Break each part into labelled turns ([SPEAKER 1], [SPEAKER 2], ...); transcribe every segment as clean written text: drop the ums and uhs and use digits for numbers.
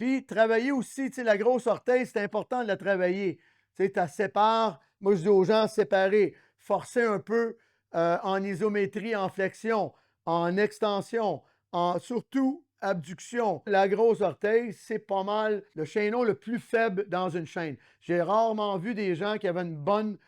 [SPEAKER 1] Puis, travailler aussi, tu sais, la grosse orteil, c'est important de la travailler. Tu sais, tu la sépares. Moi, je dis aux gens, séparer. Forcer un peu en isométrie, en flexion, en extension, surtout abduction. La grosse orteil, c'est pas mal le chaînon le plus faible dans une chaîne. J'ai rarement vu des gens qui avaient une bonne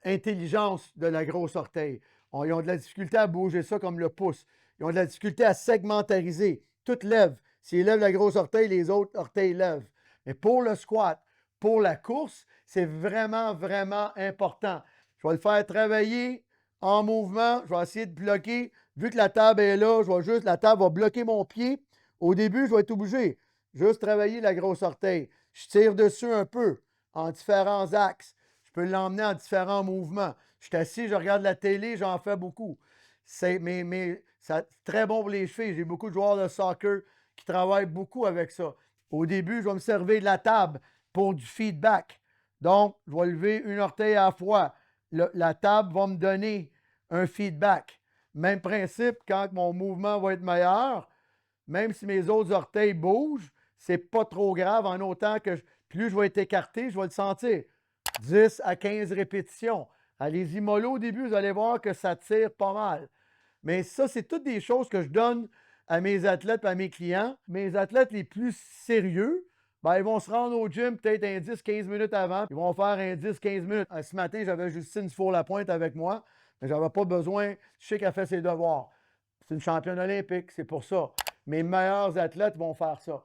[SPEAKER 1] intelligence de la grosse orteil. Ils ont de la difficulté à bouger ça comme le pouce. Ils ont de la difficulté à segmentariser. Tout lève. S'ils lèvent la grosse orteil, les autres orteils lèvent. Mais pour le squat, pour la course, c'est vraiment, vraiment important. Je vais le faire travailler en mouvement. Je vais essayer de bloquer. Vu que la table est là, la table va bloquer mon pied. Au début, je vais être obligé. Juste travailler la grosse orteil. Je tire dessus un peu en différents axes. Je peux l'emmener en différents mouvements. Je suis assis, je regarde la télé, j'en fais beaucoup. C'est très bon pour les chevilles. J'ai beaucoup de joueurs de soccer qui travaillent beaucoup avec ça. Au début, je vais me servir de la table pour du feedback. Donc, je vais lever une orteil à la fois. La table va me donner un feedback. Même principe, quand mon mouvement va être meilleur, même si mes autres orteils bougent, c'est pas trop grave en autant que plus je vais être écarté, je vais le sentir. 10 à 15 répétitions. Allez-y mollo au début, vous allez voir que ça tire pas mal. Mais ça, c'est toutes des choses que je donne à mes athlètes et à mes clients. Mes athlètes les plus sérieux, ben, ils vont se rendre au gym peut-être un 10-15 minutes avant. Ils vont faire un 10-15 minutes. Ce matin, j'avais Justine Dufour-Lapointe avec moi, mais je n'avais pas besoin. Je sais qu'elle fait ses devoirs. C'est une championne olympique, c'est pour ça. Mes meilleurs athlètes vont faire ça.